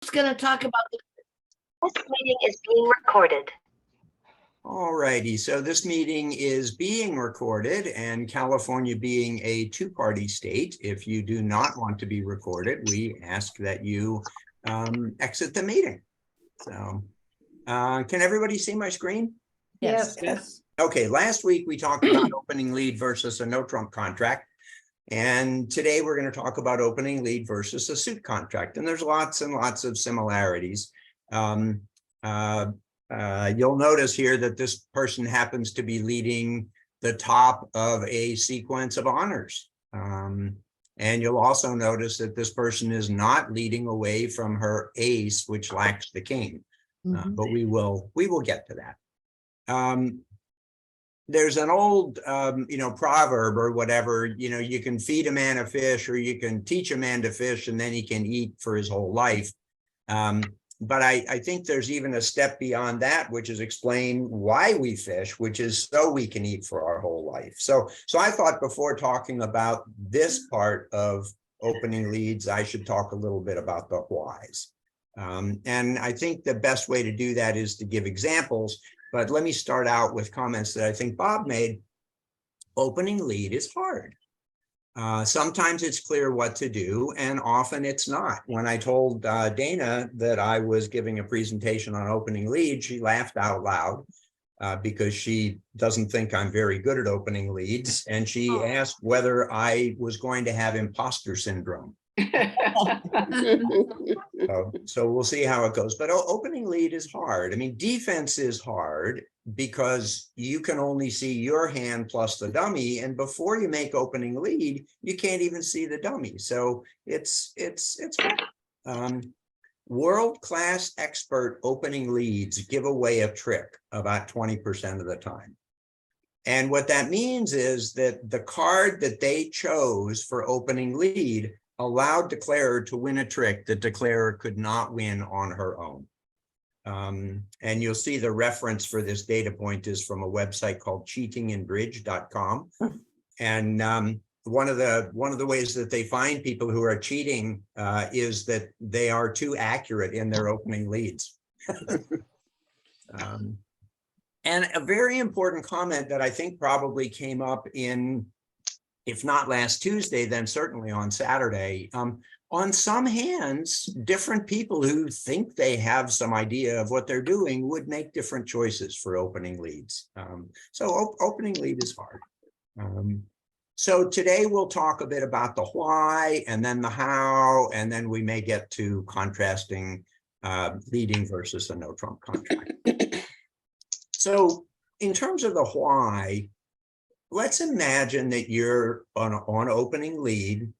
going to talk about This meeting is being recorded. All righty, so this meeting is being recorded, and California being a two-party state, if you do not want to be recorded, we ask that you exit the meeting. So can everybody see my screen? Yes. Okay, last week we talked about opening lead versus a no-trump contract. And today we're going to talk about opening lead versus a suit contract. And there's lots and lots of similarities. You'll notice here that this person happens to be leading the top of a sequence of honors. And you'll also notice that this person is not leading away from her ace, which lacks the king. But we will get to that. There's an old, proverb or whatever, you can feed a man a fish or you can teach a man to fish and then he can eat for his whole life. But I think there's even a step beyond that, which is explain why we fish, which is so we can eat for our whole life. So I thought before talking about this part of opening leads, I should talk a little bit about the whys. And I think the best way to do that is to give examples. But let me start out with comments that I think Bob made. Opening lead is hard. Sometimes it's clear what to do, and often it's not. When I told Dana that I was giving a presentation on opening lead, she laughed out loud because she doesn't think I'm very good at opening leads. And she asked whether I was going to have imposter syndrome. So we'll see how it goes. But opening lead is hard. I mean, defense is hard because you can only see your hand plus the dummy. And before you make opening lead, you can't even see the dummy. So it's hard. World-class expert opening leads give away a trick about 20% of the time. And what that means is that the card that they chose for opening lead allowed declarer to win a trick that declarer could not win on her own. And you'll see the reference for this data point is from a website called cheatinginbridge.com. And one of the ways that they find people who are cheating is that they are too accurate in their opening leads. And a very important comment that I think probably came up in, if not last Tuesday, then certainly on Saturday. On some hands, different people who think they have some idea of what they're doing would make different choices for opening leads. So opening lead is hard. So today we'll talk a bit about the why and then the how, and then we may get to contrasting leading versus a no-trump contract. So in terms of the why, let's imagine that you're on opening lead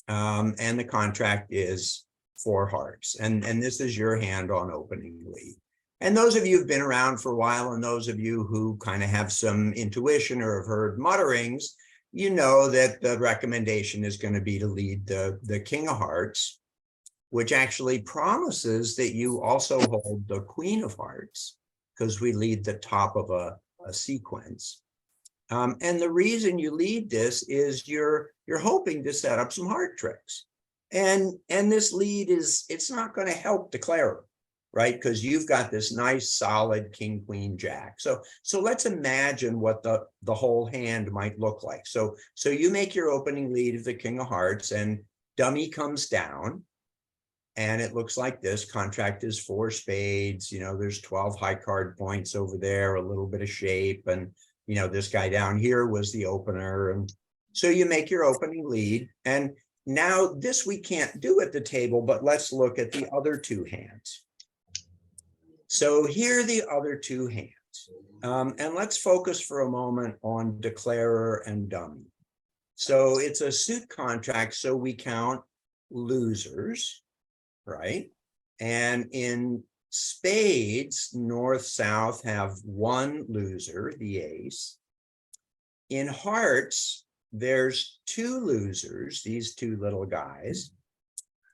and the contract is 4 hearts. And this is your hand on opening lead. And those of you who've been around for a while and those of you who kind of have some intuition or have heard mutterings, you know that the recommendation is going to be to lead the king of hearts, which actually promises that you also hold the queen of hearts because we lead the top of a sequence. And the reason you lead this is you're hoping to set up some heart tricks. And this lead it's not going to help declarer, right? Because you've got this nice solid king, queen, jack. So let's imagine what the whole hand might look like. So you make your opening lead of the king of hearts and dummy comes down. And it looks like this. Contract is 4 spades. There's 12 high card points over there, a little bit of shape. And, this guy down here was the opener. And so you make your opening lead. And now this we can't do at the table, but let's look at the other 2 hands. So here are the other 2 hands. And let's focus for a moment on declarer and dummy. So it's a suit contract, so we count losers. Right? And in spades, north, south have 1 loser, the ace. In hearts, there's 2 losers, these 2 little guys.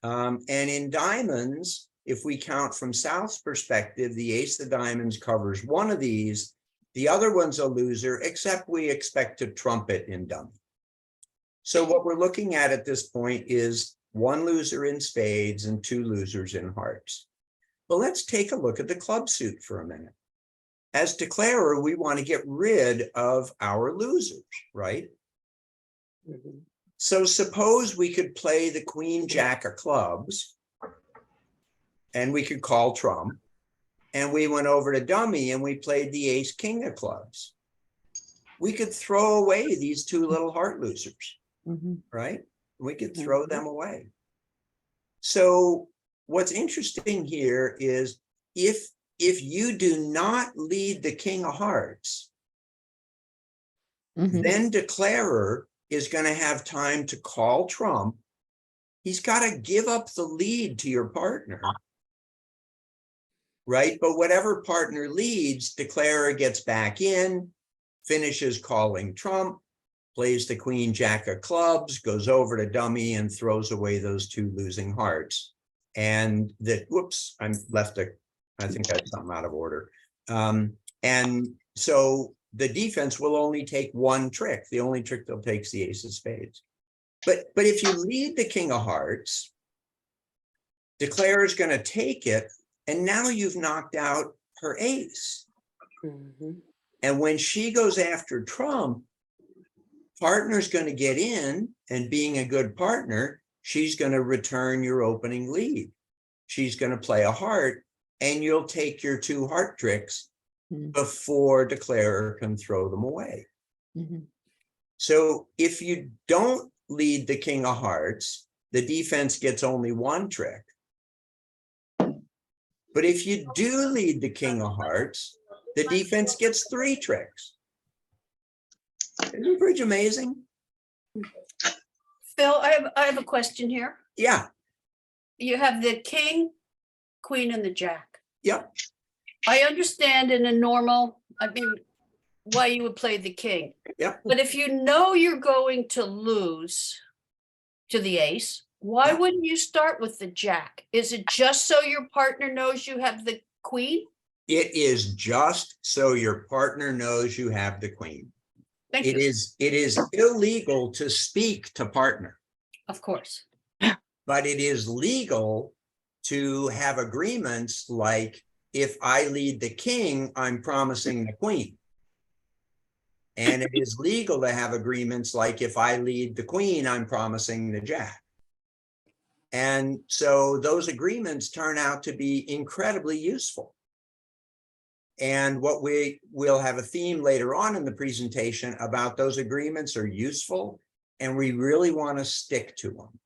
And in diamonds, if we count from south's perspective, the ace of diamonds covers 1 of these. The other one's a loser, except we expect to trump it in dummy. So what we're looking at this point is one loser in spades and two losers in hearts. But let's take a look at the club suit for a minute. As declarer, we want to get rid of our losers, right? Mhm. So suppose we could play the queen jack of clubs and we could call trump, and we went over to dummy and we played the ace king of clubs. We could throw away these two little heart losers, Mhm. right? We could throw them away. So what's interesting here is if you do not lead the king of hearts, Mhm. then declarer is going to have time to call trump. He's got to give up the lead to your partner, right? But whatever partner leads, declarer gets back in, finishes calling trump, plays the queen jack of clubs, goes over to dummy and throws away those two losing hearts. And that, whoops, I think that's something out of order. And so the defense will only take one trick. The only trick they'll take is the ace of spades. But if you lead the king of hearts, declarer is going to take it, and now you've knocked out her ace. Mhm. And when she goes after trump, partner's going to get in, and being a good partner, she's going to return your opening lead. She's going to play a heart, and you'll take your two heart tricks Mhm. before declarer can throw them away. Mhm. So if you don't lead the king of hearts, the defense gets only one trick. But if you do lead the king of hearts, the defense gets three tricks. Isn't it pretty amazing? Phil, I have a question here. Yeah, You have the king, queen, and the jack. yep, I understand in a normal, why you would play the king. yep. But if you know you're going to lose to the ace, why Yeah. wouldn't you start with the jack? Is it just so your partner knows you have the queen? It is just so your partner knows you have the queen. Thank It you, is illegal to speak to partner, of course. but it is legal to have agreements like, if I lead the king, I'm promising the queen. And it is legal to have agreements like, if I lead the queen, I'm promising the jack. And so those agreements turn out to be incredibly useful. And what we'll have a theme later on in the presentation about those agreements are useful, and we really want to stick to them.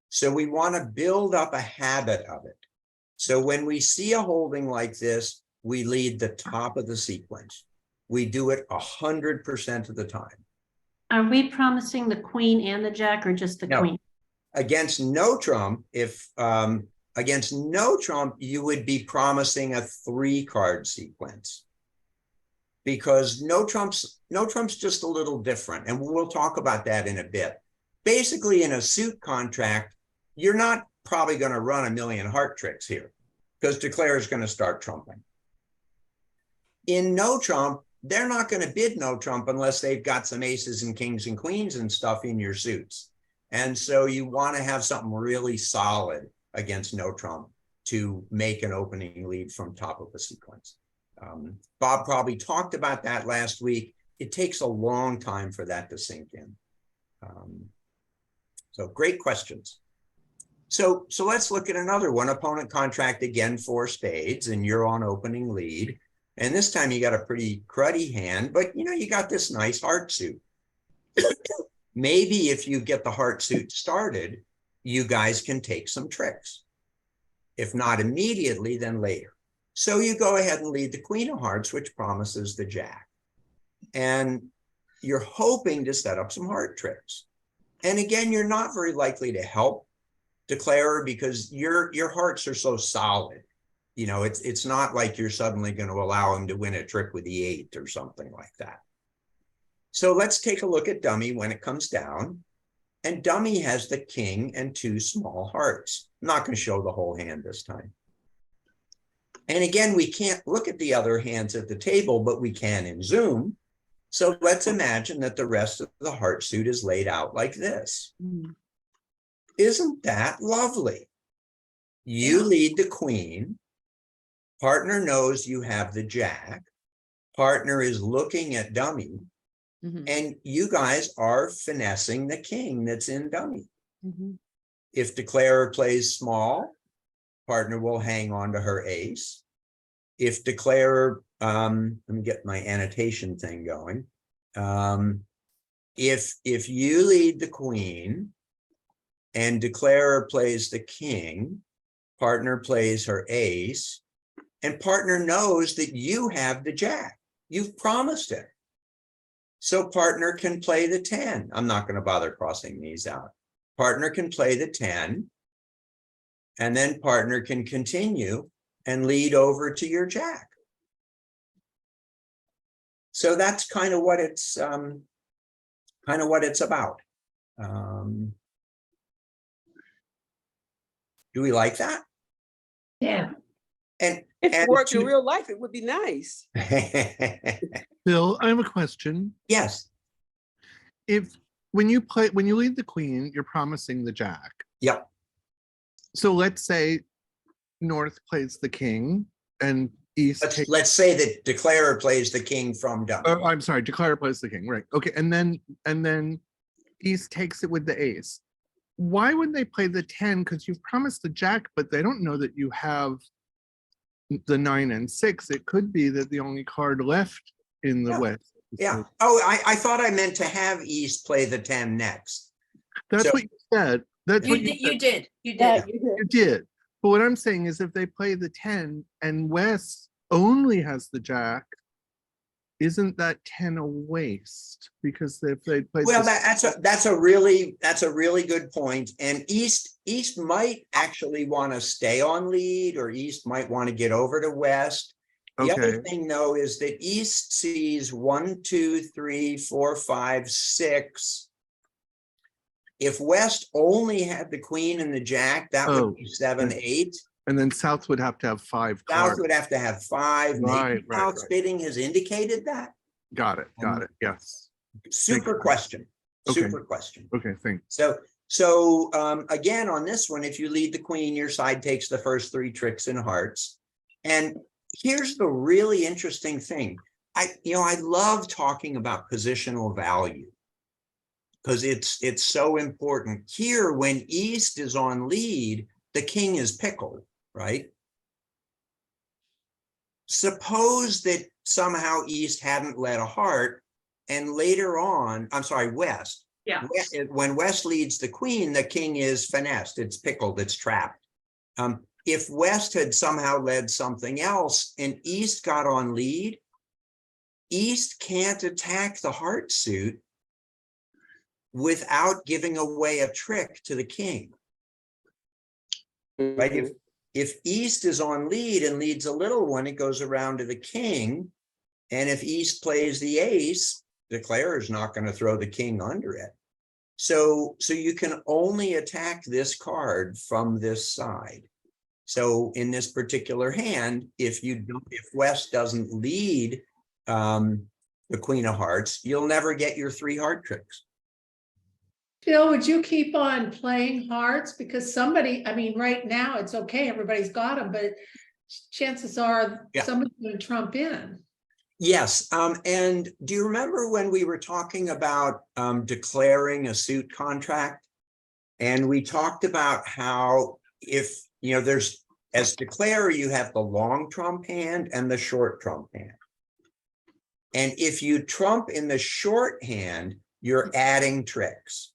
So we want to build up a habit of it. So when we see a holding like this, we lead the top of the sequence. We do it 100% of the time. Are we promising the queen and the jack, or just the No. queen? Against no trump, against no trump, you would be promising a 3-card sequence, because no trump's just a little different, and we'll talk about that in a bit. Basically, in a suit contract, you're not probably going to run a million heart tricks here, because declarer is going to start trumping. In no trump, they're not going to bid no trump unless they've got some aces and kings and queens and stuff in your suits. And so you want to have something really solid against no trump to make an opening lead from top of the sequence. Bob probably talked about that last week. It takes a long time for that to sink in. So great questions. So let's look at another one. Opponent contract again, 4 spades, and you're on opening lead. And this time you got a pretty cruddy hand, but you got this nice heart suit. Maybe if you get the heart suit started, you guys can take some tricks. If not immediately, then later. So you go ahead and lead the queen of hearts, which promises the jack. And you're hoping to set up some heart tricks. And again, you're not very likely to help declarer, because your hearts are so solid. It's not like you're suddenly going to allow him to win a trick with the 8 or something like that. So let's take a look at dummy when it comes down. And dummy has the king and 2 small hearts. I'm not going to show the whole hand this time. And again, we can't look at the other hands at the table, but we can in Zoom. So let's imagine that the rest of the heart suit is laid out like this. Mm. Isn't that lovely? You lead the queen. Partner knows you have the jack. Partner is looking at dummy. Mhm, And you guys are finessing the king that's in dummy. mhm. If declarer plays small, partner will hang on to her ace. If declarer, let me get my annotation thing going. If you lead the queen and declarer plays the king, partner plays her ace, and partner knows that you have the jack. You've promised it. So partner can play the 10. I'm not going to bother crossing these out. Partner can play the 10. And then partner can continue and lead over to your jack. So that's kind of what it's about. Do we like that? Yeah. And If it worked in real life, it would be nice. Bill, I have a question. yes, When you lead the queen, you're promising the jack. yep, So let's say North plays the king and East takes, let's say that declarer plays the king from dummy. I'm sorry, declare plays the king, right? Okay, and then East takes it with the ace. Why would they play the 10? Because you've promised the jack, but they don't know that you have the 9 and 6. It could be that the only card left in the Yeah. West. is Yeah. the- Oh, I thought I meant to have East play the 10 next. That's so- what you said. That's You what you did, you said. did, you Yeah, did. you did. You did. But what I'm saying is if they play the 10 and West only has the jack, isn't that 10 a waste? Because if they play Well, that's a really good point. And East might actually want to stay on lead, or East might want to get over to West. The other Okay. thing, though, is that East sees 1, 2, 3, 4, 5, 6. If West only had the queen and the jack, that Oh, would be 7, 8. And then South would have to have 5 South cards. would have to have 5. Maybe Right, right, South's right. bidding has indicated that. Got it. Yes. Super you. question. Okay. Super question. Okay, thanks. So again, on this one, if you lead the queen, your side takes the first 3 tricks in hearts. And here's the really interesting thing. I love talking about positional value because it's so important. Here, when East is on lead, the king is pickled, right? Suppose that somehow East hadn't led a heart, and later on, I'm sorry, West. Yeah. When West leads the queen, the king is finessed, it's pickled, it's trapped. If West had somehow led something else and East got on lead, East can't attack the heart suit without giving away a trick to the king. Right? Mhm. If East is on lead and leads a little one, it goes around to the king. And if East plays the ace, declarer is not going to throw the king under it. So you can only attack this card from this side. So in this particular hand, if West doesn't lead the queen of hearts, you'll never get your 3 heart tricks. Bill, would you keep on playing hearts? Because somebody, I mean, right now it's okay, everybody's got them, but chances are Yeah. somebody's gonna trump in. Yes, and do you remember when we were talking about declaring a suit contract? And we talked about how if, there's, as declarer, you have the long trump hand and the short trump hand. And if you trump in the short hand, you're adding tricks.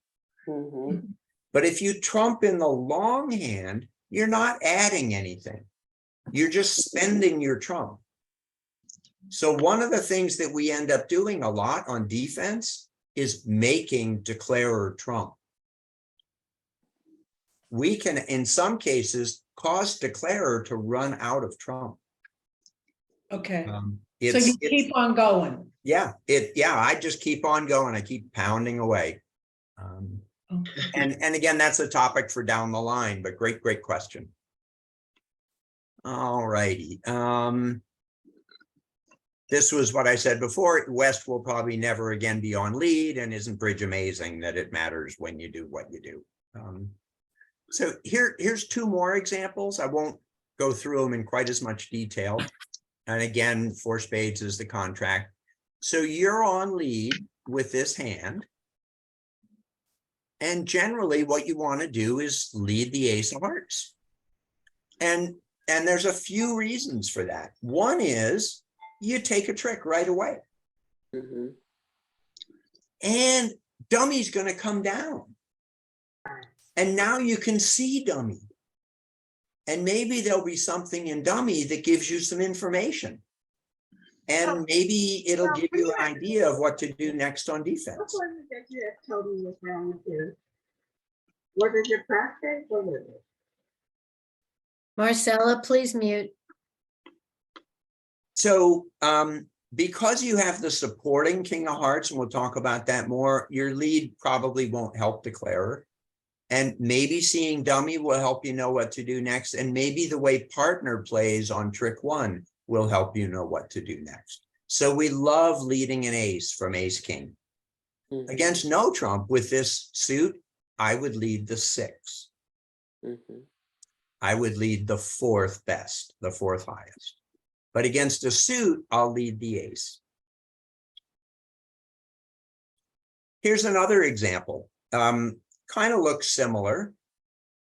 Mhm. But if you trump in the long hand, you're not adding anything. You're just spending your trump. So one of the things that we end up doing a lot on defense is making declarer trump. We can, in some cases, cause declarer to run out of trump. Okay, so It's- you keep on going. Yeah, I just keep on going. I keep pounding away. Okay. And again, that's a topic for down the line, but great question. All righty. This was what I said before. West will probably never again be on lead, and isn't bridge amazing that it matters when you do what you do? So here's two more examples. I won't go through them in quite as much detail. And again, 4 spades is the contract. So you're on lead with this hand. And generally what you want to do is lead the ace of hearts. And there's a few reasons for that. One is you take a trick right away. Mhm. And dummy's going to come down. And now you can see dummy. And maybe there'll be something in dummy that gives you some information. And maybe it'll give you an idea of what to do next on defense. What was it that you had told me was wrong with you? Was it your practice or was it? Marcella, please mute. So because you have the supporting king of hearts, and we'll talk about that more, your lead probably won't help declarer. And maybe seeing dummy will help you know what to do next. And maybe the way partner plays on trick 1 will help you know what to do next. So we love leading an ace from ace king. Mhm. Against no trump with this suit, I would lead the 6. Mhm. I would lead the 4th best, the 4th highest. But against a suit, I'll lead the ace. Here's another example. Kind of looks similar.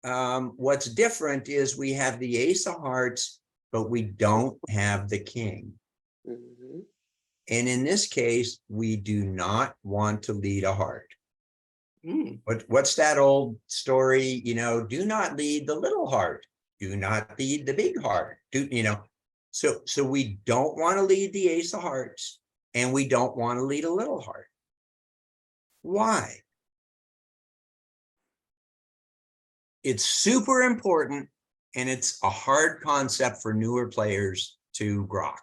What's different is we have the ace of hearts, but we don't have the king. Mhm. And in this case, we do not want to lead a heart. What's that old story? You know, do not lead the little heart. Do not lead the big heart. So we don't want to lead the ace of hearts, and we don't want to lead a little heart. Why? It's super important, and it's a hard concept for newer players to grok.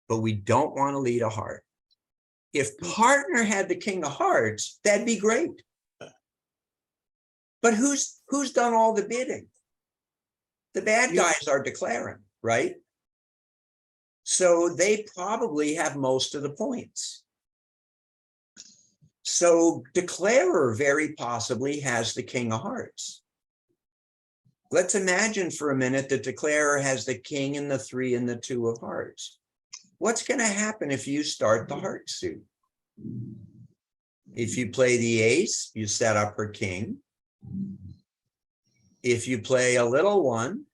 But we don't want to lead a heart. If partner had the king of hearts, that'd be great. But who's done all the bidding? The bad guys are declaring, right? So they probably have most of the points. So declarer very possibly has the king of hearts. Let's imagine for a minute that declarer has the king and the 3 and the 2 of hearts. What's going to happen if you start the heart suit? If you play the ace, you set up her king. If you play a little one,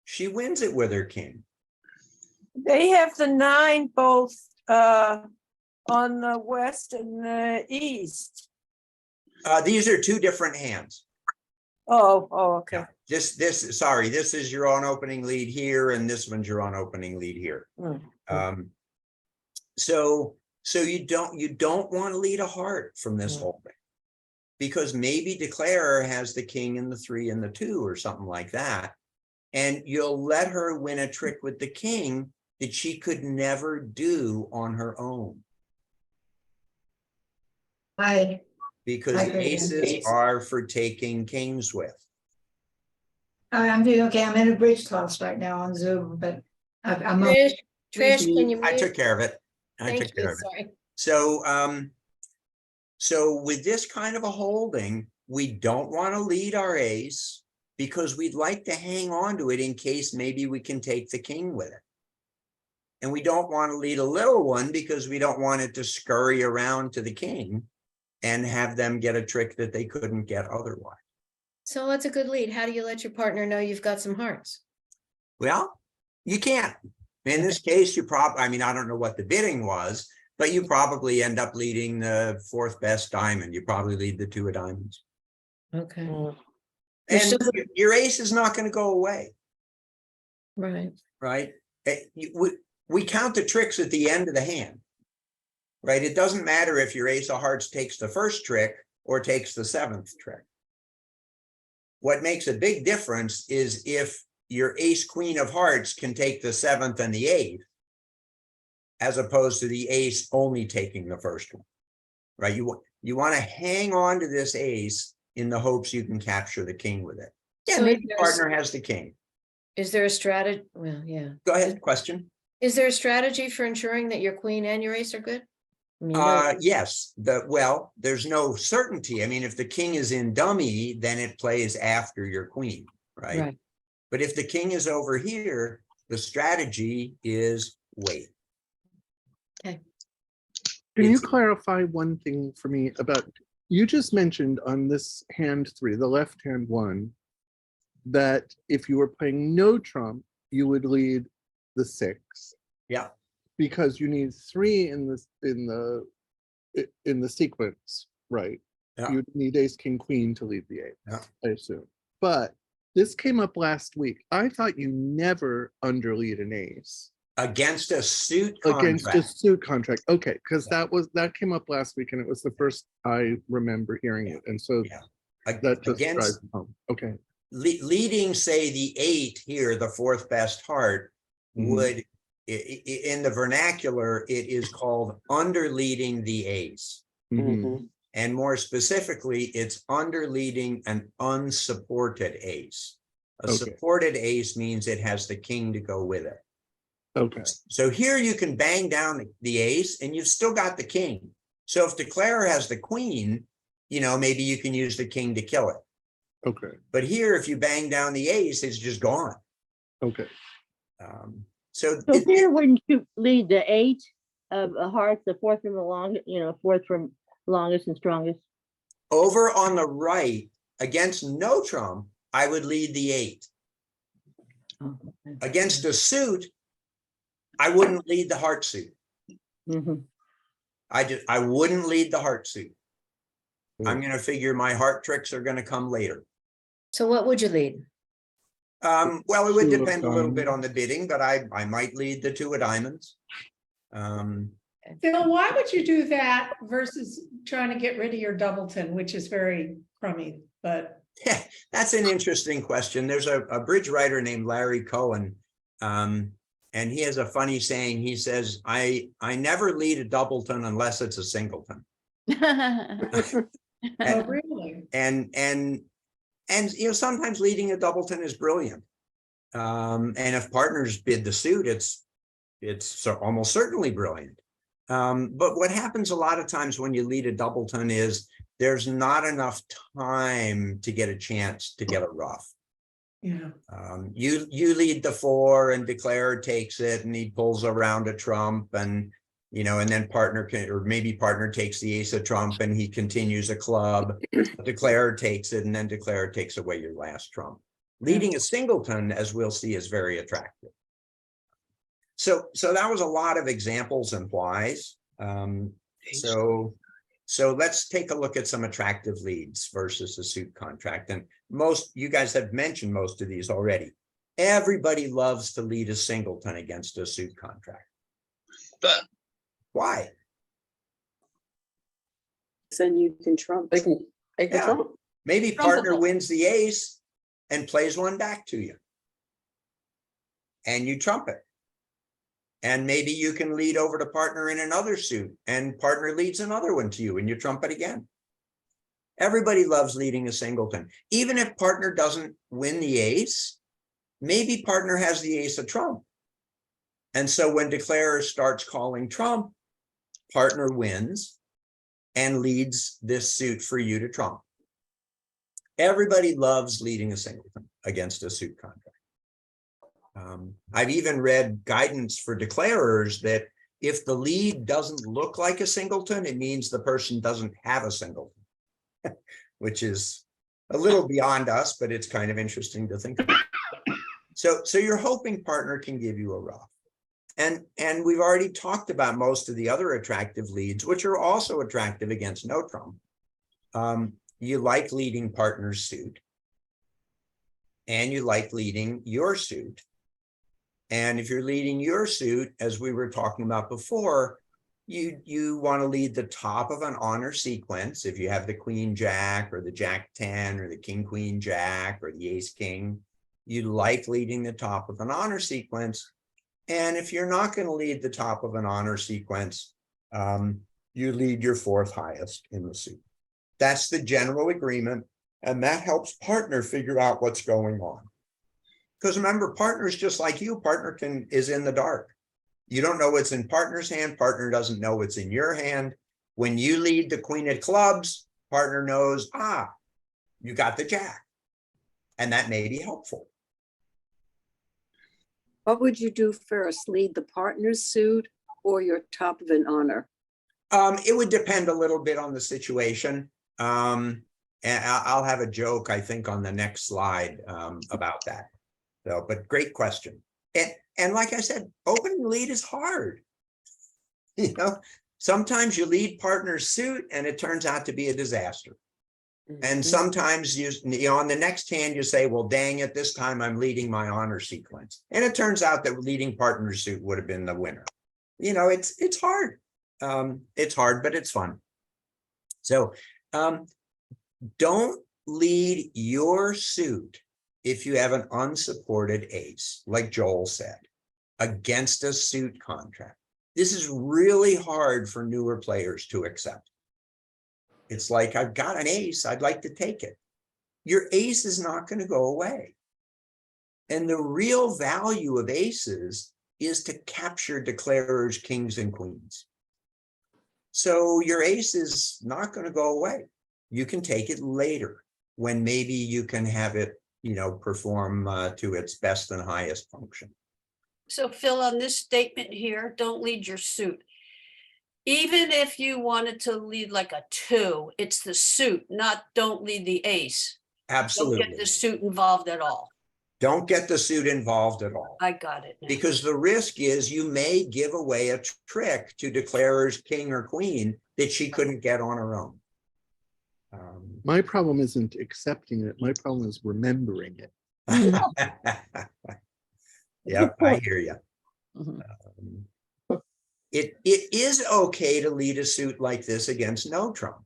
she wins it with her king. They have the 9 both on the west and the east. These are 2 different hands. Oh, okay. Sorry, this is your own opening lead here, and this one's your own opening lead here. So you don't want to lead a heart from this whole thing, because maybe declarer has the king and the 3 and the 2 or something like that, and you'll let her win a trick with the king that she could never do on her own. Because aces are for taking kings with. I'm doing okay. I'm in a bridge class right now on Zoom, but I'm Trish, can you I mute? took care of it. Thank you, sorry. So, so with this kind of a holding, we don't want to lead our ace because we'd like to hang on to it in case maybe we can take the king with it. And we don't want to lead a little one because we don't want it to scurry around to the king and have them get a trick that they couldn't get otherwise. So what's a good lead? How do you let your partner know you've got some hearts? Well, you can't. In this case, you probably, I mean, I don't know what the bidding was, but you probably end up leading the 4th best diamond. You probably lead the 2 of diamonds. Okay. And your ace is not going to go away. Right. Right? We count the tricks at the end of the hand. Right? It doesn't matter if your ace of hearts takes the first trick or takes the 7th trick. What makes a big difference is if your ace queen of hearts can take the 7th and the 8th, as opposed to the ace only taking the first one, right? You want to hang on to this ace in the hopes you can capture the king with it. Yeah, So maybe there's- partner has the king. Is there a strategy? Well, yeah. Go ahead, question. Is there a strategy for ensuring that your queen and your ace are good? Yes, there's no certainty. I mean, if the king is in dummy, then it plays after your queen, right? But if the king is over here, the strategy is wait. Can you It's- clarify one thing for me about, you just mentioned on this hand 3, the left hand one, that if you were playing no trump, you would lead the 6. Yeah, Because you need 3 in the sequence, right? Yeah. You need ace, king, queen to lead the 8, Yeah. I assume. But this came up last week. I thought you never underlead an ace against a suit against a contract. suit contract. Okay, because Yeah. that came up last week and it was the first I remember hearing it. And so Yeah. that just Against drives it home. Okay. leading, say, the 8 here, the 4th best heart, Mhm. would in the vernacular, it is called underleading the ace. Mhm. Mhm. And more specifically, it's underleading an unsupported ace. A Okay. supported ace means it has the king to go with it. Okay. So here you can bang down the ace and you've still got the king. So if Declare has the queen, maybe you can use the king to kill it. Okay. But here, if you bang down the ace, it's just gone. Okay. So So here, wouldn't you lead the 8 of hearts, the 4th from the longest, 4th from longest and strongest? over on the right, against no trump, I would lead the 8. Oh, okay. Against a suit, I wouldn't lead the heart suit. Mhm. I wouldn't lead the heart suit. I'm Mm. going to figure my heart tricks are going to come later. So what would you lead? Well, it would 2 of depend a little bit diamonds. on the bidding, but I might lead the 2 of diamonds. Phil, why would you do that versus trying to get rid of your doubleton, which is very crummy, but. Yeah, that's an interesting question. There's a bridge writer named Larry Cohen. And he has a funny saying. He says, I never lead a doubleton unless it's a singleton. Oh, really? And sometimes leading a doubleton is brilliant. And if partners bid the suit, it's almost certainly brilliant. But what happens a lot of times when you lead a doubleton is there's not enough time to get a chance to get a ruff. Yeah. You lead the 4 and Declare takes it and he pulls around a trump and and then partner takes the ace of trump and he continues a club. Declare takes it and then Declare takes away your last trump. Leading a singleton, as we'll see, is very attractive. So that was a lot of examples and whys. So let's take a look at some attractive leads versus a suit contract. And you guys have mentioned most of these already. Everybody loves to lead a singleton against a suit contract. But why? then you can trump. They can Yeah. trump. Maybe partner wins the ace and plays one back to you. And you trump it. And maybe you can lead over to partner in another suit and partner leads another one to you and you trump it again. Everybody loves leading a singleton. Even if partner doesn't win the ace, maybe partner has the ace of trump. And so when Declare starts calling trump, partner wins and leads this suit for you to trump. Everybody loves leading a singleton against a suit contract. I've even read guidance for declarers that if the lead doesn't look like a singleton, it means the person doesn't have a singleton, which is a little beyond us, but it's kind of interesting to think about. So your hoping partner can give you a ruff. And we've already talked about most of the other attractive leads, which are also attractive against no trump. You like leading partner's suit. And you like leading your suit. And if you're leading your suit, as we were talking about before, you want to lead the top of an honor sequence. If you have the queen jack or the jack 10 or the king queen jack or the ace king, you like leading the top of an honor sequence. And if you're not going to lead the top of an honor sequence, you lead your 4th highest in the suit. That's the general agreement. And that helps partner figure out what's going on. Because remember, partner's just like you, partner is in the dark. You don't know what's in partner's hand. Partner doesn't know what's in your hand. When you lead the queen of clubs, partner knows, you got the jack. And that may be helpful. What would you do first? Lead the partner's suit or your top of an honor? It would depend a little bit on the situation. And I'll have a joke, I think, on the next slide about that. So, but great question. And like I said, opening lead is hard. You know, sometimes you lead partner's suit and it turns out to be a disaster. And sometimes you know, on the next hand, you say, well, dang it, this time I'm leading my honor sequence. And it turns out that leading partner's suit would have been the winner. You know, it's hard. It's hard, but it's fun. So don't lead your suit if you have an unsupported ace, like Joel said, against a suit contract. This is really hard for newer players to accept. It's like, I've got an ace, I'd like to take it. Your ace is not going to go away. And the real value of aces is to capture declarers, kings, and queens. So your ace is not going to go away. You can take it later when maybe you can have it, you know, perform to its best and highest function. So Phil, on this statement here, don't lead your suit. Even if you wanted to lead like a 2, it's the suit, not don't lead the ace. Absolutely. Don't get the suit involved at all. Don't get the suit involved at all. I got it now. Because the risk is you may give away a trick to declarer's king or queen that she couldn't get on her own. My problem isn't accepting it. My problem is remembering it. Yep, I hear you. It is okay to lead a suit like this against no trump.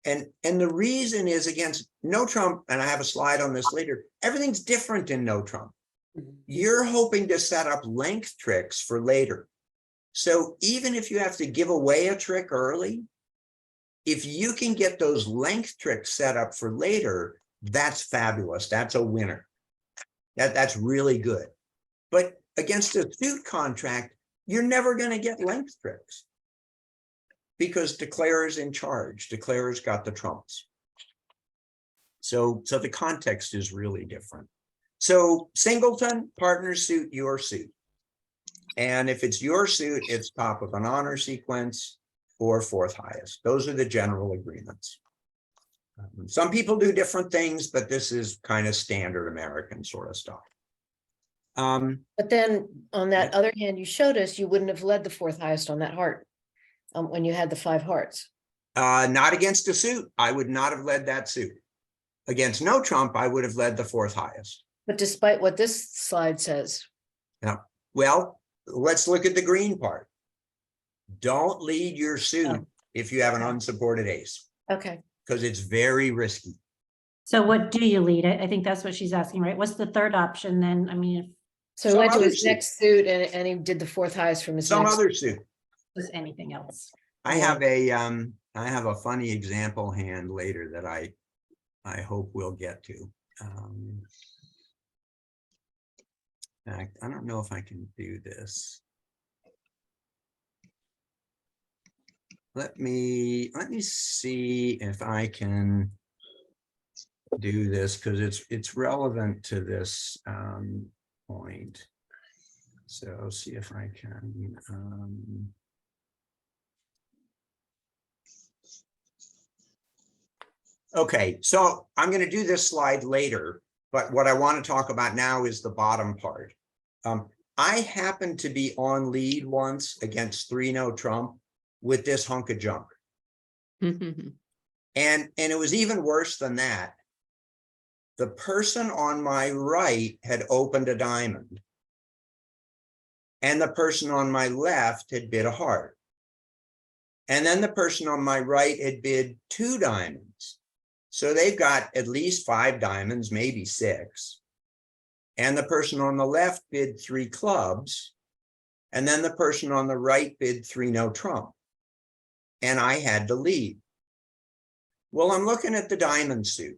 And the reason is against no trump, and I have a slide on this later, everything's different in no trump. You're hoping to set up length tricks for later. So even if you have to give away a trick early, if you can get those length tricks set up for later, that's fabulous. That's a winner. That's really good. But against a suit contract, you're never going to get length tricks because declarer's in charge. Declarer's got the trumps. So the context is really different. So singleton, partner suit, your suit. And if it's your suit, it's top of an honor sequence or fourth highest. Those are the general agreements. Some people do different things, but this is kind of standard American sort of stuff. But then on that other hand, you showed us you wouldn't have led the fourth highest on that heart when you had the 5 hearts. Not against a suit. I would not have led that suit. Against no trump, I would have led the fourth highest. But despite what this slide says. Yeah. Well, let's look at the green part. Don't lead your suit if you have an unsupported ace. Okay. Because it's very risky. So what do you lead? I think that's what she's asking, right? What's the third option then? I mean, if So he went to his next suit and he did the fourth highest from his some next other suit. there's anything else. I have a funny example hand later that I hope we'll get to. In fact, I don't know if I can do this. Let me see if I can do this because it's relevant to this point. So see if I can. Okay, so I'm going to do this slide later, but what I want to talk about now is the bottom part. I happened to be on lead once against 3-no trump with this hunk of junk. And it was even worse than that. The person on my right had opened a diamond. And the person on my left had bid a heart. And then the person on my right had bid 2 diamonds. So they've got at least 5 diamonds, maybe 6. And the person on the left bid 3 clubs. And then the person on the right bid 3-no trump. And I had to lead. Well, I'm looking at the diamond suit.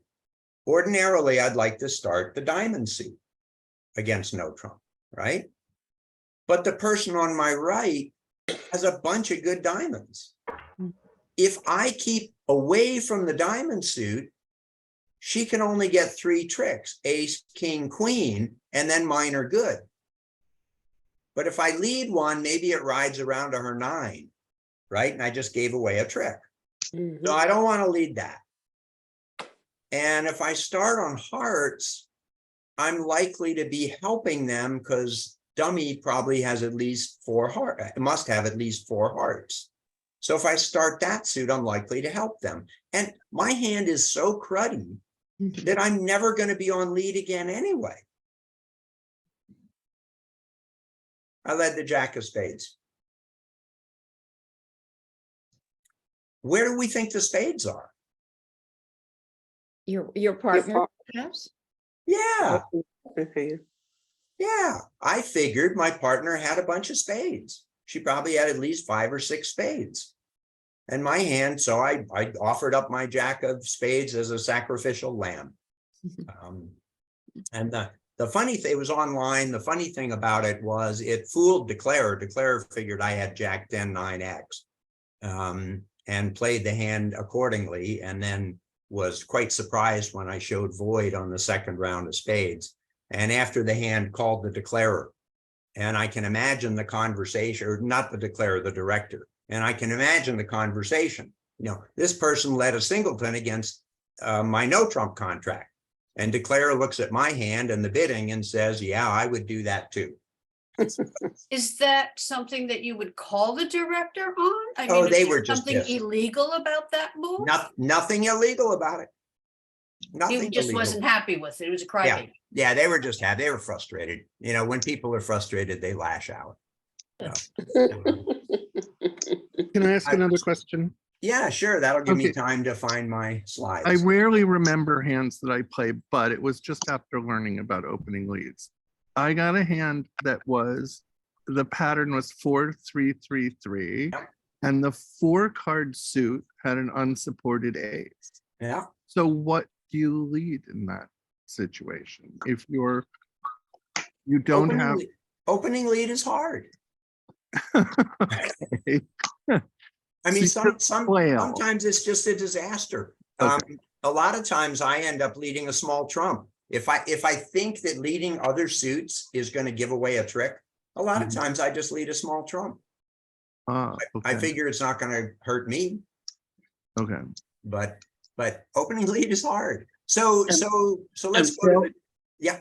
Ordinarily, I'd like to start the diamond suit against no trump, right? But the person on my right has a bunch of good diamonds. If I keep away from the diamond suit, she can only get 3 tricks, ace, king, queen, and then mine are good. But if I lead one, maybe it rides around to her 9, right? And I just gave away a trick. So I don't want to lead that. And if I start on hearts, I'm likely to be helping them because dummy probably has at least 4 hearts, must have at least 4 hearts. So if I start that suit, I'm likely to help them. And my hand is so cruddy that I'm never going to be on lead again anyway. I led the jack of spades. Where do we think the spades are? Your partner, perhaps? Yeah. Yeah, I figured my partner had a bunch of spades. She probably had at least 5 or 6 spades. And my hand, so I offered up my jack of spades as a sacrificial lamb. And the funny thing, it was online. The funny thing about it was it fooled Declarer. Declarer figured I had jack 10, 9X and played the hand accordingly. And then was quite surprised when I showed void on the second round of spades. And after the hand called the declarer. And I can imagine the conversation, or not the declarer, the director. And I can imagine the conversation. You know, this person led a singleton against my no trump contract. And declarer looks at my hand and the bidding and says, yeah, I would do that too. Is that something that you would call the director on? I Oh, mean, they is were there just something pissed. illegal about that move? Nothing illegal about it. Nothing You just illegal. wasn't happy with it. It was a crybaby. Yeah, they were just happy. They were frustrated. You know, when people are frustrated, they lash out. Can I ask another question? Yeah, sure. That'll give me Okay. time to find my slides. I rarely remember hands that I play, but it was just after learning about opening leads. I got a hand that was, the pattern was 4-3-3-3, and the 4-card suit had an unsupported ace. Yeah. So what do you lead in that situation? If you don't have. Opening lead is hard. Okay. I mean, Secret flail. sometimes it's just a disaster. Okay. A lot of times I end up leading a small trump. If I think that leading other suits is going to give away a trick, a lot of times I just lead a small trump. I Okay. figure it's not going to hurt me, Okay. but opening lead is hard. So let's and go to Bill?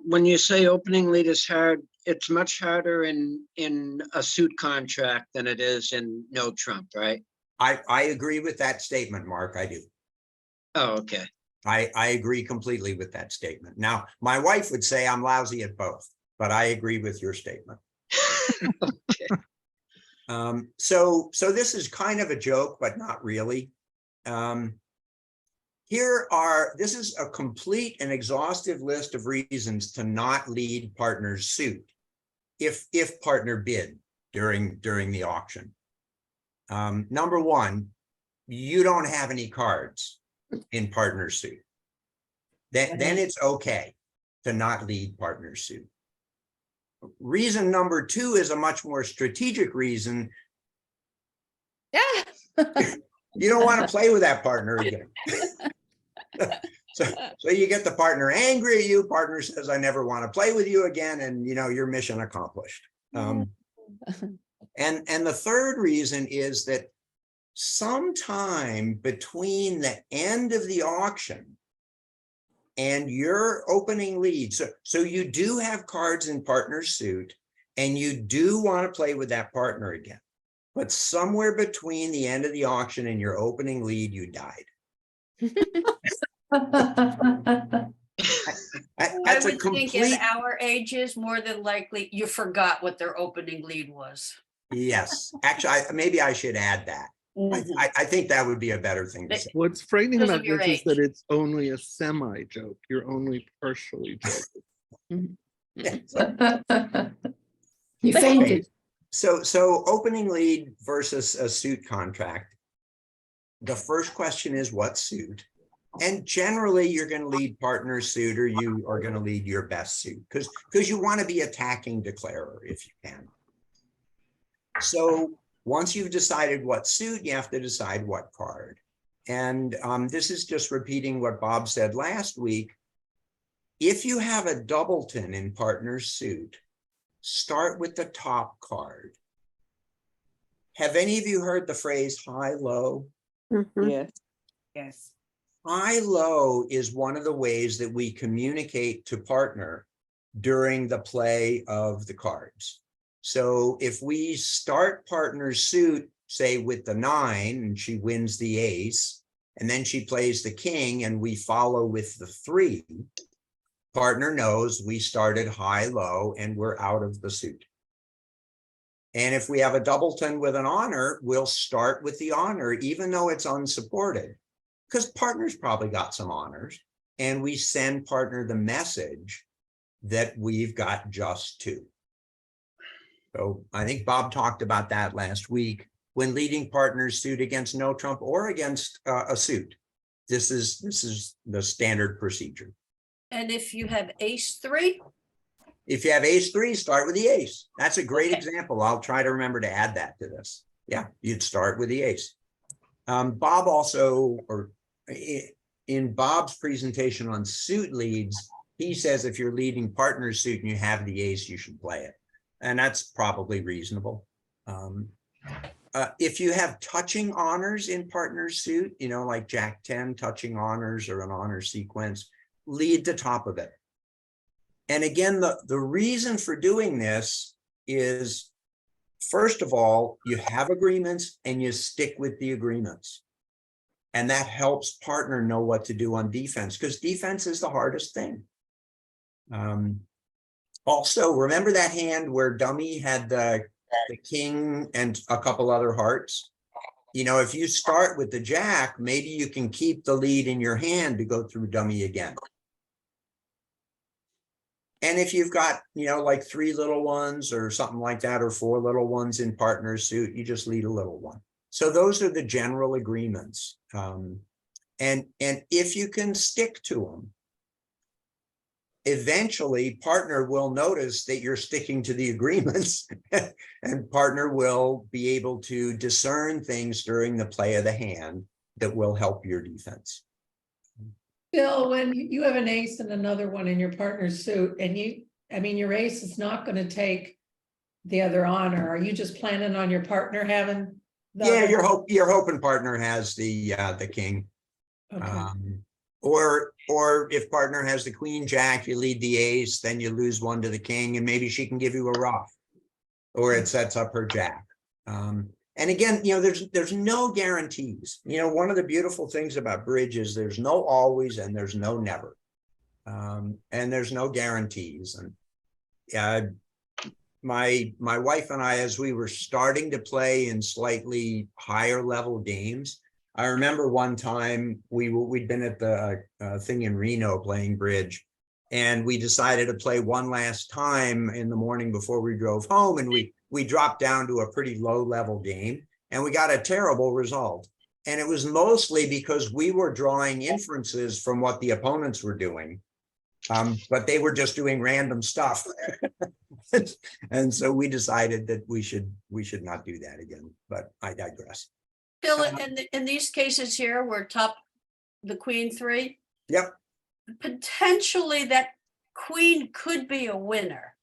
When you say opening lead is hard, it's much harder in a suit contract than it is in no trump, right? I agree with that statement, Mark. I do. Oh, okay. I agree completely with that statement. Now, my wife would say I'm lousy at both, but I agree with your statement. So this is kind of a joke, but not really. This is a complete and exhaustive list of reasons to not lead partner's suit if partner bid during the auction. Number 1, you don't have any cards in partner's suit. Then it's okay to not lead partner's suit. Reason number 2 is a much more strategic reason. You don't want to play with that partner again. So you get the partner angry at you. Partner says, I never want to play with you again. And you know, your mission accomplished. And the third reason is that sometime between the end of the auction and your opening lead. So you do have cards in partner's suit and you do want to play with that partner again. But somewhere between the end of the auction and your opening lead, you died. I would think at our ages, more than likely, you forgot what their opening lead was. Yes, actually, maybe I should add that. I think that would be a better thing to say. What's frightening Because about of your this is that age. it's only a semi joke. You're only partially joking. You fainted. So opening lead versus a suit contract. The first question is what suit? And generally, you're going to lead partner suit, or you are going to lead your best suit, because you want to be attacking declarer if you can. So once you've decided what suit, you have to decide what card. And this is just repeating what Bob said last week. If you have a doubleton in partner suit, start with the top card. Have any of you heard the phrase high-low? Yes. Yes. High-low is one of the ways that we communicate to partner during the play of the cards. So if we start partner suit, say with the 9, and she wins the ace, and then she plays the king, and we follow with the 3, partner knows we started high-low and we're out of the suit. And if we have a doubleton with an honor, we'll start with the honor, even though it's unsupported, because partner's probably got some honors, and we send partner the message that we've got just 2. So I think Bob talked about that last week when leading partners suit against no trump or against a suit. This is the standard procedure. And if you have ace 3, If you have ace 3, start with the ace. That's a great Okay. example. I'll try to remember to add that to this. Yeah, you'd start with the ace. Bob also, or in Bob's presentation on suit leads, he says if you're leading partner suit and you have the ace, you should play it. And that's probably reasonable. If you have touching honors in partner suit, you know, like Jack 10 touching honors or an honor sequence, lead the top of it. And again, the reason for doing this is, first of all, you have agreements and you stick with the agreements. And that helps partner know what to do on defense, because defense is the hardest thing. Also, remember that hand where dummy had the king and a couple other hearts? You know, if you start with the jack, maybe you can keep the lead in your hand to go through dummy again. And if you've got, you know, like 3 little ones or something like that, or 4 little ones in partner suit, you just lead a little one. So those are the general agreements. And if you can stick to them, eventually partner will notice that you're sticking to the agreements and partner will be able to discern things during the play of the hand that will help your defense. Bill, when you have an ace and another one in your partner's suit, and your ace is not gonna take the other honor, are you just planning on your partner having? the Yeah, other- you're hoping partner has the king. Okay. Or if partner has the queen jack, you lead the ace, then you lose 1 to the king, and maybe she can give you a rough, or it sets up her jack. And again, you know, there's no guarantees. You know, one of the beautiful things about bridge is there's no always and there's no never. And there's no guarantees. And my wife and I, as we were starting to play in slightly higher level games, I remember one time we'd been at the thing in Reno playing bridge, and we decided to play one last time in the morning before we drove home, and we dropped down to a pretty low level game, and we got a terrible result. And it was mostly because we were drawing inferences from what the opponents were doing, but they were just doing random stuff. And so we decided that we should not do that again, but I digress. Bill, in these cases here, where the queen 3, Yep. potentially that queen could be a winner.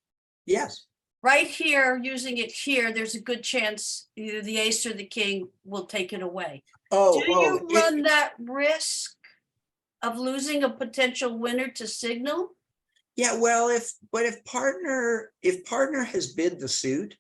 Yes. Right here, using it here, there's a good chance either the ace or the king will take it away. Do you run that risk of losing a potential winner to signal? Yeah, well, if partner has bid the suit,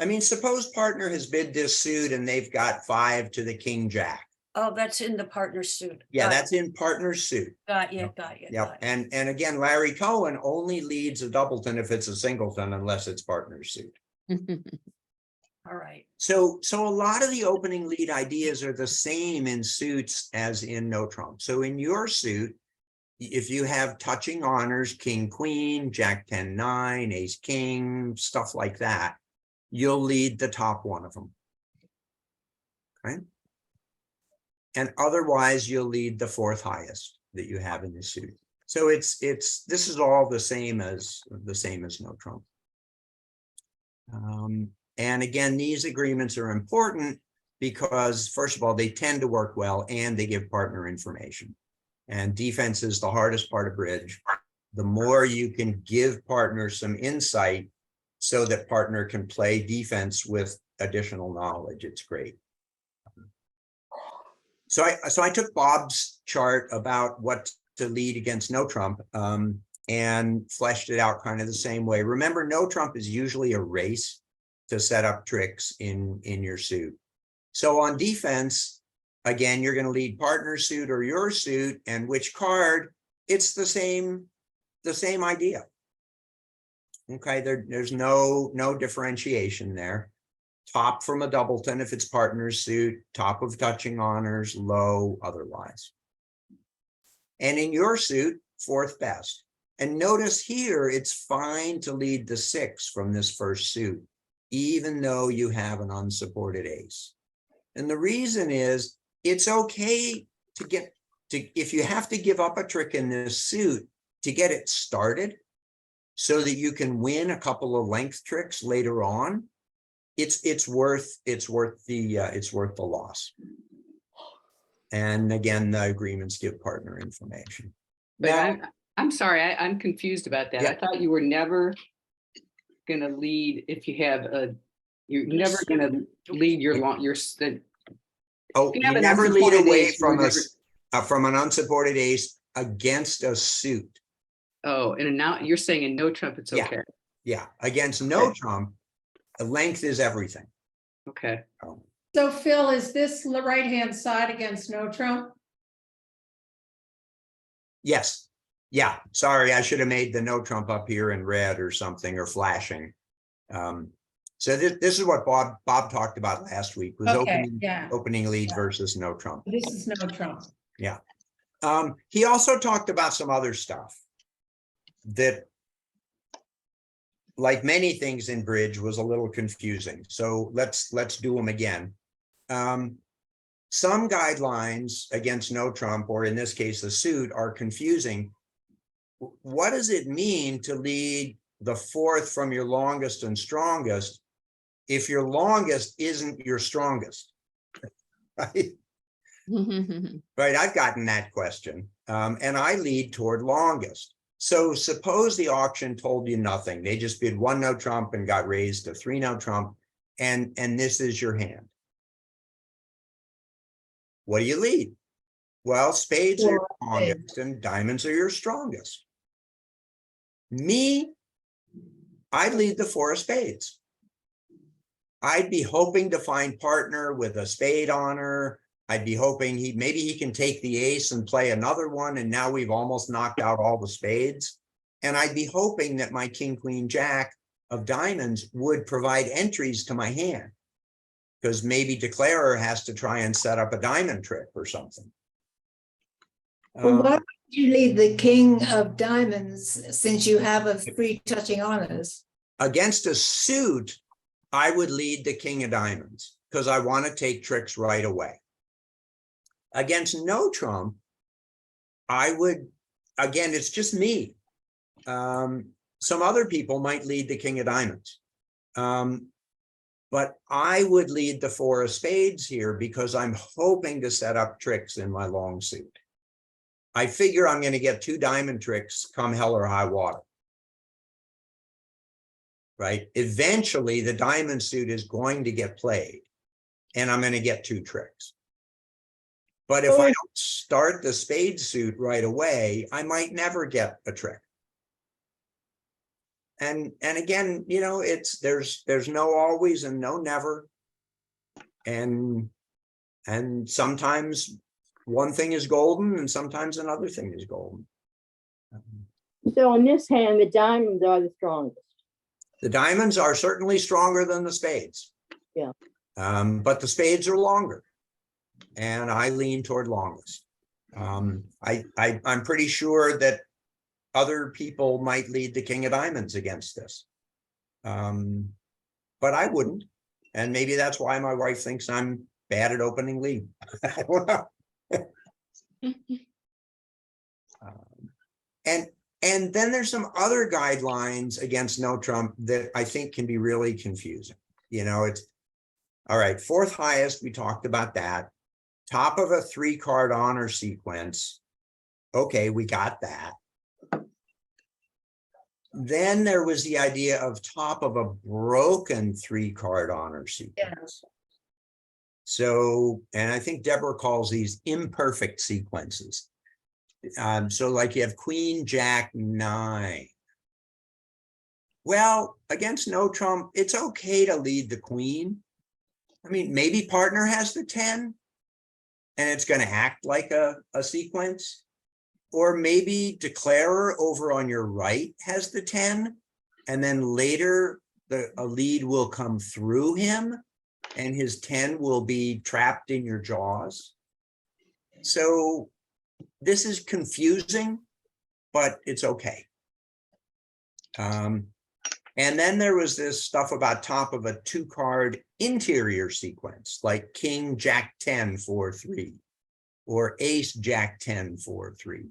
I mean, suppose partner has bid this suit and they've got 5 to the king jack. Oh, that's in the partner suit. Yeah, Got that's in partner suit. Got you. Yep. And again, Larry Cohen only leads a doubleton if it's a singleton, unless it's partner suit. All right. So a lot of the opening lead ideas are the same in suits as in no trump. So in your suit, if you have touching honors, king, queen, jack 10, 9, ace, king, stuff like that, you'll lead the top one of them. Okay. And otherwise, you'll lead the fourth highest that you have in the suit. So this is all the same as no trump. And again, these agreements are important because, first of all, they tend to work well and they give partner information. And defense is the hardest part of bridge. The more you can give partners some insight so that partner can play defense with additional knowledge, it's great. So I took Bob's chart about what to lead against no trump and fleshed it out kind of the same way. Remember, no trump is usually a race to set up tricks in your suit. So on defense, again, you're going to lead partner suit or your suit, and which card, it's the same idea. Okay, there's no differentiation there. Top from a doubleton if it's partner suit, top of touching honors, low otherwise. And in your suit, fourth best. And notice here, it's fine to lead the 6 from this first suit, even though you have an unsupported ace. And the reason is, it's okay if you have to give up a trick in this suit to get it started so that you can win a couple of length tricks later on, it's worth the loss. And again, the agreements give partner information. But I'm sorry, I'm confused about that. Yeah. I thought you were never gonna lead if you have you're never gonna lead your Oh, you you have an never lead unsupported away ace, you're from an unsupported ace against a suit. Oh, and now you're saying in no trump, it's Yeah. okay. Yeah, against no trump, the length is everything. Okay. So Phil, is this the right-hand side against no trump? Yes. Yeah, sorry, I should have made the no trump up here in red or something, or flashing. So this is what Bob talked about last week, was Okay, yeah. opening lead versus no trump. This is no trump. Yeah. He also talked about some other stuff that, like many things in bridge, was a little confusing. So let's do them again. Some guidelines against no trump, or in this case, the suit, are confusing. What does it mean to lead the 4th from your longest and strongest if your longest isn't your strongest? Right? Right, I've gotten that question, and I lead toward longest. So suppose the auction told you nothing. They just bid 1 no trump and got raised to 3 no trump, and this is your hand. What do you lead? Well, spades are your longest and diamonds are your strongest. Me, I'd lead the 4 of spades. I'd be hoping to find partner with a spade honor. I'd be hoping maybe he can take the ace and play another one, and now we've almost knocked out all the spades. And I'd be hoping that my king, queen, jack of diamonds would provide entries to my hand, because maybe declarer has to try and set up a diamond trick or something. Well, why would you lead the king of diamonds since you have a 3 touching honors? Against a suit, I would lead the king of diamonds because I want to take tricks right away. Against no trump, I would, again, it's just me. Some other people might lead the king of diamonds. But I would lead the 4 of spades here because I'm hoping to set up tricks in my long suit. I figure I'm going to get 2 diamond tricks come hell or high water. Right? Eventually, the diamond suit is going to get played, and I'm going to get 2 tricks. But if I don't start the spade suit right away, I might never get a trick. And again, you know, there's no always and no never. And sometimes one thing is golden and sometimes another thing is golden. So in this hand, the diamonds are the strongest. The diamonds are certainly stronger than the spades. Yeah. But the spades are longer, and I lean toward longest. I'm pretty sure that other people might lead the king of diamonds against this. But I wouldn't. And maybe that's why my wife thinks I'm bad at opening lead. I don't know. And then there's some other guidelines against no trump that I think can be really confusing. You know, it's all right. Fourth highest, we talked about that. Top of a 3-card honor sequence. Okay, we got that. Then there was the idea of top of a broken 3-card honor sequence. So, and I think Deborah calls these imperfect sequences. So like you have Queen, Jack, 9. Well, against no trump, it's okay to lead the queen. I mean, maybe partner has the 10 and it's going to act like a sequence. Or maybe declarer over on your right has the 10, and then later a lead will come through him and his 10 will be trapped in your jaws. So this is confusing, but it's okay. And then there was this stuff about top of a 2-card interior sequence, like King, Jack 10, 4, 3, or Ace, Jack 10, 4, 3.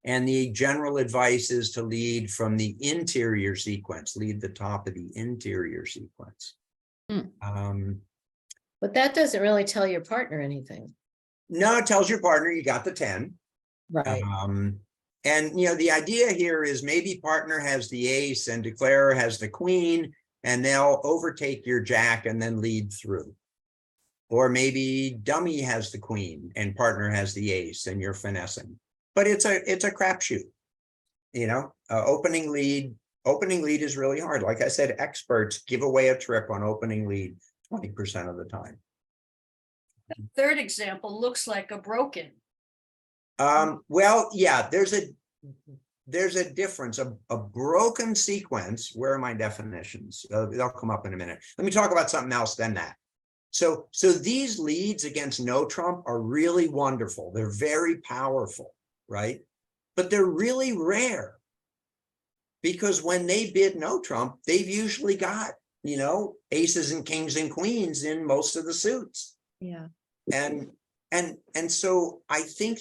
And the general advice is to lead from the interior sequence, lead the top of the interior sequence. But that doesn't really tell your partner anything. No, it tells your partner you got the 10. Right. And, you know, the idea here is maybe partner has the ace and declarer has the queen, and they'll overtake your jack and then lead through. Or maybe dummy has the queen and partner has the ace and you're finessing. But it's a crapshoot, you know. Opening lead is really hard. Like I said, experts give away a trick on opening lead 20% of the time. Third example looks like a broken. Well, yeah, there's a difference. A broken sequence. Where are my definitions? They'll come up in a minute. Let me talk about something else than that. So these leads against no trump are really wonderful. They're very powerful. Right? But they're really rare because when they bid no trump, they've usually got, you know, aces and kings and queens in most of the suits. Yeah. And so I think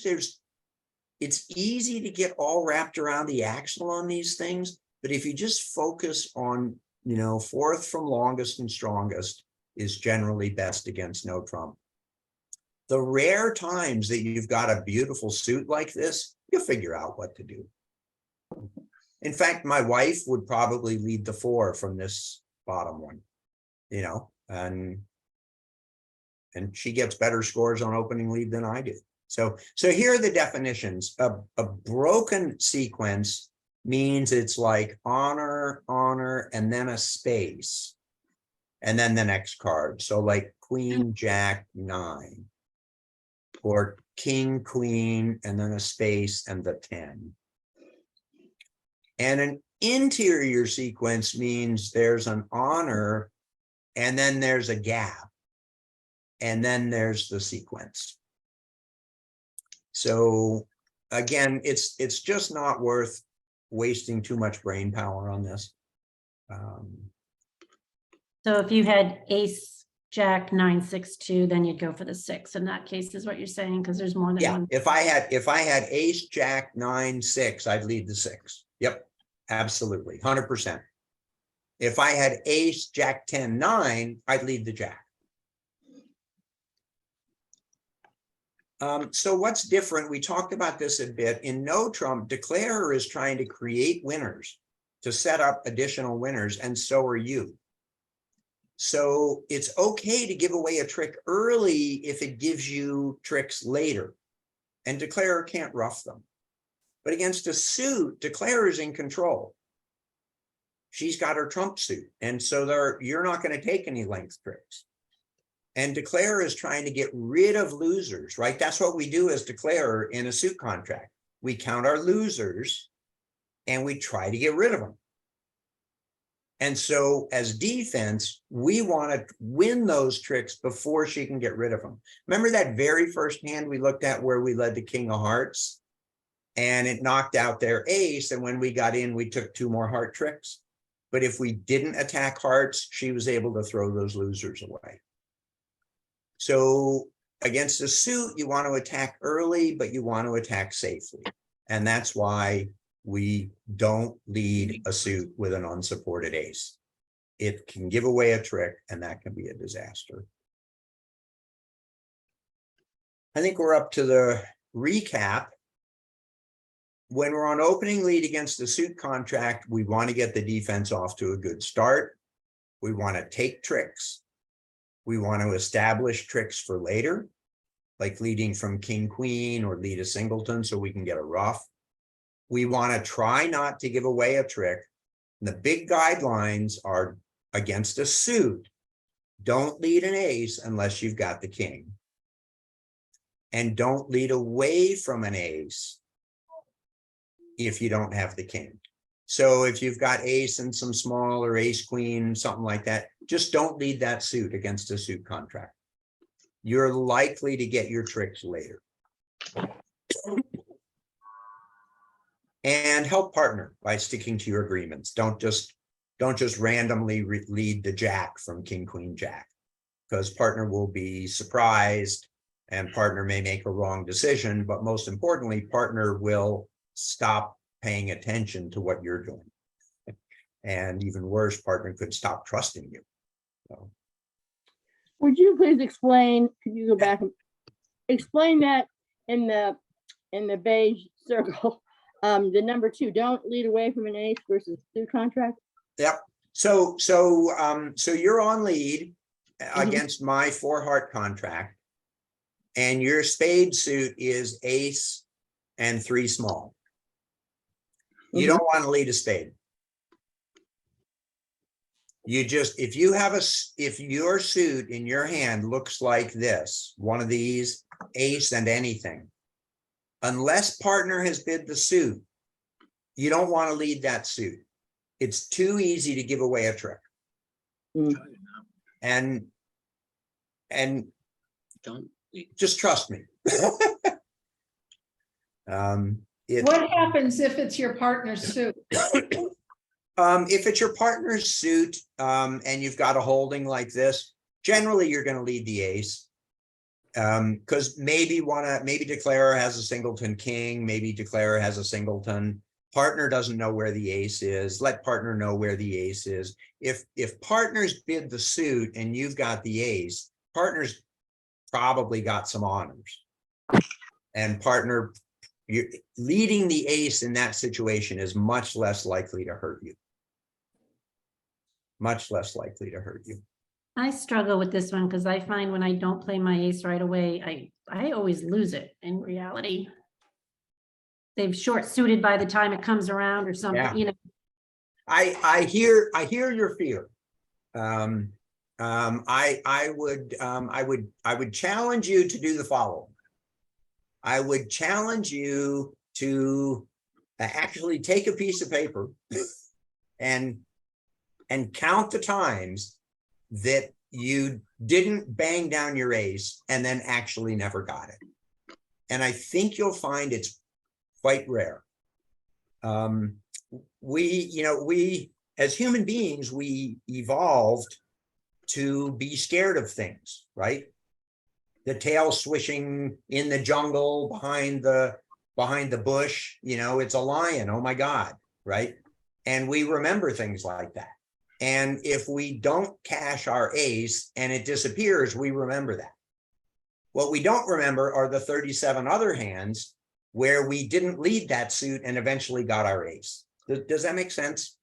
it's easy to get all wrapped around the axle on these things. But if you just focus on, you know, fourth from longest and strongest is generally best against no trump. The rare times that you've got a beautiful suit like this, you'll figure out what to do. In fact, my wife would probably lead the 4 from this bottom one, you know, and she gets better scores on opening lead than I do. So here are the definitions. A broken sequence means it's like honor, honor, and then a space, and then the next card. So like Queen, Jack, 9. Or king, queen, and then a space and the 10. And an interior sequence means there's an honor and then there's a gap and then there's the sequence. So again, it's just not worth wasting too much brain power on this. So if you had ace, Jack, 9, 6, 2, then you'd go for the 6 in that case, is what you're saying, because there's more than Yeah, one. if I had ace, Jack, 9, 6, I'd lead the 6. Yep, absolutely, 100%. If I had ace, Jack, 10, 9, I'd lead the Jack. So what's different? We talked about this a bit. In no trump, declarer is trying to create winners to set up additional winners, and so are you. So it's okay to give away a trick early if it gives you tricks later, and declarer can't rough them. But against a suit, declarer is in control. She's got her trump suit, and so you're not going to take any length tricks. And declarer is trying to get rid of losers, right? That's what we do as declarer in a suit contract. We count our losers and we try to get rid of them. And so as defense, we want to win those tricks before she can get rid of them. Remember that very first hand we looked at where we led the king of hearts and it knocked out their ace. And when we got in, we took 2 more heart tricks. But if we didn't attack hearts, she was able to throw those losers away. So against a suit, you want to attack early, but you want to attack safely. And that's why we don't lead a suit with an unsupported ace. It can give away a trick, and that can be a disaster. I think we're up to the recap. When we're on opening lead against the suit contract, we want to get the defense off to a good start. We want to take tricks. We want to establish tricks for later, like leading from king, queen, or lead a singleton so we can get a ruff. We want to try not to give away a trick. And the big guidelines are against a suit. Don't lead an ace unless you've got the king. And don't lead away from an ace if you don't have the king. So if you've got ace and some small, or ace queen, something like that, just don't lead that suit against a suit contract. You're likely to get your tricks later. And help partner by sticking to your agreements. Don't just randomly lead the jack from king, queen, jack, because partner will be surprised and partner may make a wrong decision. But most importantly, partner will stop paying attention to what you're doing. And even worse, partner could stop trusting you. So. Would you please explain, could you go back and explain that in the beige circle, the number 2, don't lead away from an ace versus suit contract? Yep. So you're on lead against my 4 heart contract, and your spade suit is ace and 3 small. You don't want to lead a spade. You just, if your suit in your hand looks like this, one of these, ace and anything, unless partner has bid the suit, you don't want to lead that suit. It's too easy to give away a trick. And Don't. just trust me. What happens if it's your partner's suit? If it's your partner's suit, and you've got a holding like this, generally you're going to lead the ace. Because maybe declarer has a singleton king, maybe declarer has a singleton. Partner doesn't know where the ace is. Let partner know where the ace is. If partners bid the suit and you've got the ace, partner's probably got some honors. And partner, you're leading the ace in that situation is much less likely to hurt you. Much less likely to hurt you. I struggle with this one because I find when I don't play my ace right away, I always lose it in reality. They've short suited by the time it comes around or something, Yeah. you know. I hear your fear. I would challenge you to do the following. I would challenge you to actually take a piece of paper and count the times that you didn't bang down your ace and then actually never got it. And I think you'll find it's quite rare. We as human beings, we evolved to be scared of things, right? The tail swishing in the jungle behind the bush, it's a lion. Oh my God, right? And we remember things like that. And if we don't cash our ace and it disappears, we remember that. What we don't remember are the 37 other hands where we didn't lead that suit and eventually got our ace. Does that make sense?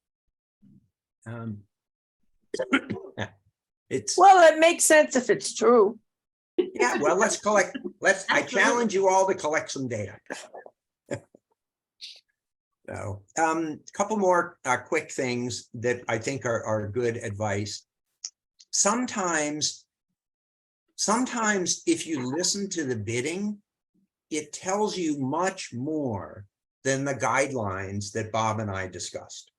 It makes sense if it's true. Yeah, well, I challenge you all to collect some data. So, a couple more quick things that I think are good advice. Sometimes if you listen to the bidding, it tells you much more than the guidelines that Bob and I discussed.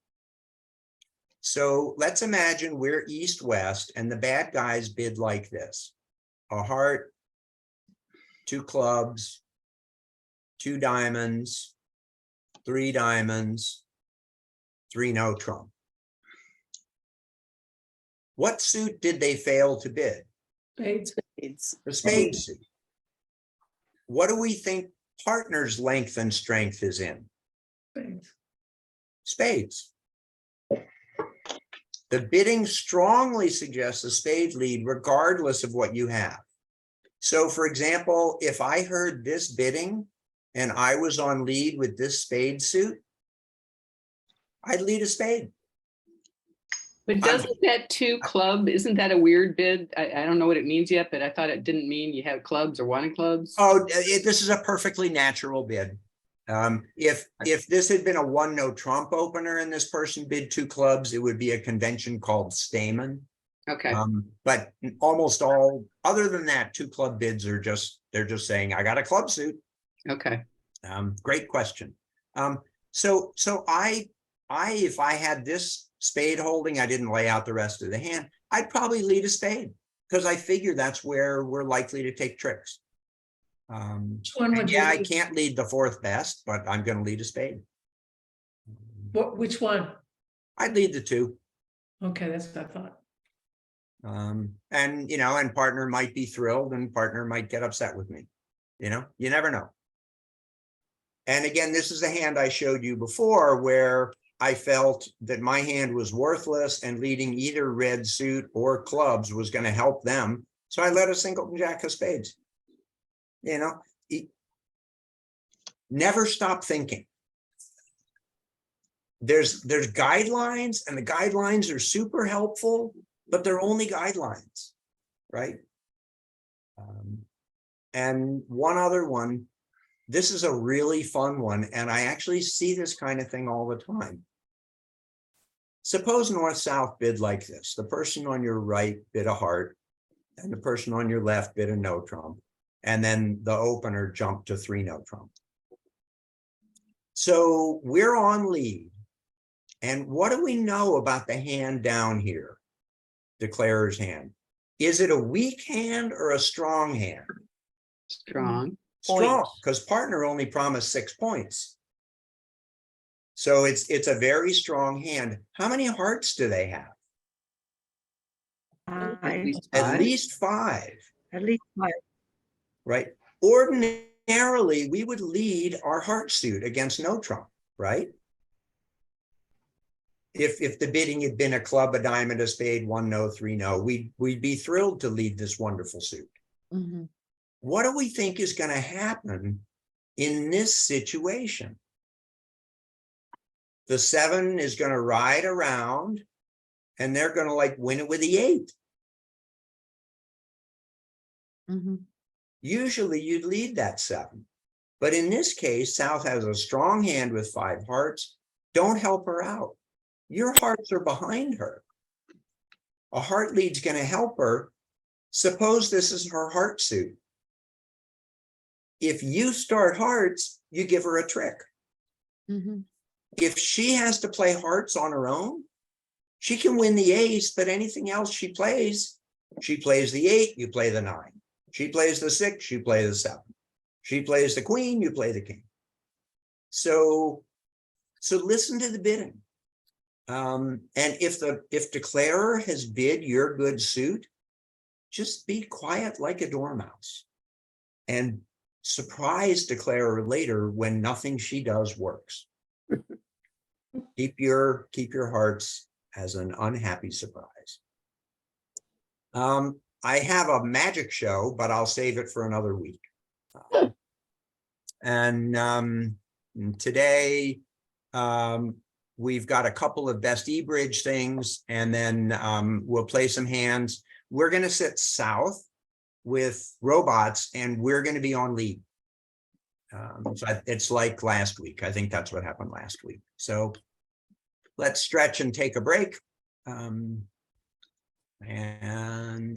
So let's imagine we're east-west and the bad guys bid like this: a heart, 2 clubs, 2 diamonds, 3 diamonds, 3 no trump. What suit did they fail to bid? Spades. The spade suit. What do we think partner's length and strength is in? Spades. The bidding strongly suggests a spade lead regardless of what you have. So for example, if I heard this bidding and I was on lead with this spade suit, I'd lead a spade. But doesn't that two club, isn't that a weird bid? I don't know what it means yet, but I thought it didn't mean you have clubs or wanted clubs. Oh, this is a perfectly natural bid. If this had been a 1-no trump opener and this person bid 2 clubs, it would be a convention called Stamen. Okay. But almost all, other than that, 2 club bids are just, they're just saying, I got a club suit. Okay. Great question. So if I had this spade holding, I didn't lay out the rest of the hand, I'd probably lead a spade because I figure that's where we're likely to take tricks. Which one would you I lead? can't lead the 4th best, but I'm going to lead a spade. Which one? I'd lead the 2. Okay, that's what I thought. And, you know, and partner might be thrilled and partner might get upset with me. You know, you never know. And again, this is a hand I showed you before where I felt that my hand was worthless and leading either red suit or clubs was going to help them. So I led a singleton jack of spades. You know, never stop thinking. There's guidelines, and the guidelines are super helpful, but they're only guidelines, right? And one other one, this is a really fun one, and I actually see this kind of thing all the time. Suppose north-south bid like this. The person on your right bid a heart, and the person on your left bid a no trump, and then the opener jumped to 3-no trump. So we're on lead. And what do we know about the hand down here? Declarer's hand. Is it a weak hand or a strong hand? Strong. Strong, because partner only promised 6 points. So it's a very strong hand. How many hearts do they have? At least 5. At least 5. Right? Ordinarily, we would lead our heart suit against no trump, right? If the bidding had been a club, a diamond, a spade, 1-no, 3-no, we'd be thrilled to lead this wonderful suit. Mhm. What do we think is going to happen in this situation? The 7 is going to ride around and they're going to like win it with the 8. Mhm. Usually you'd lead that 7. But in this case, South has a strong hand with 5 hearts. Don't help her out. Your hearts are behind her. A heart lead's going to help her. Suppose this is her heart suit. If you start hearts, you give her a trick. Mhm. If she has to play hearts on her own, she can win the ace, but anything else she plays the 8, you play the 9. She plays the 6, you play the 7. She plays the queen, you play the king. So listen to the bidding. And if declarer has bid your good suit, just be quiet like a dormouse and surprise declarer later when nothing she does works. Keep your hearts as an unhappy surprise. I have a magic show, but I'll save it for another week. And today, we've got a couple of best e-bridge things, and then we'll play some hands. We're going to sit south with robots, and we're going to be on lead. So it's like last week. I think that's what happened last week. So let's stretch and take a break. And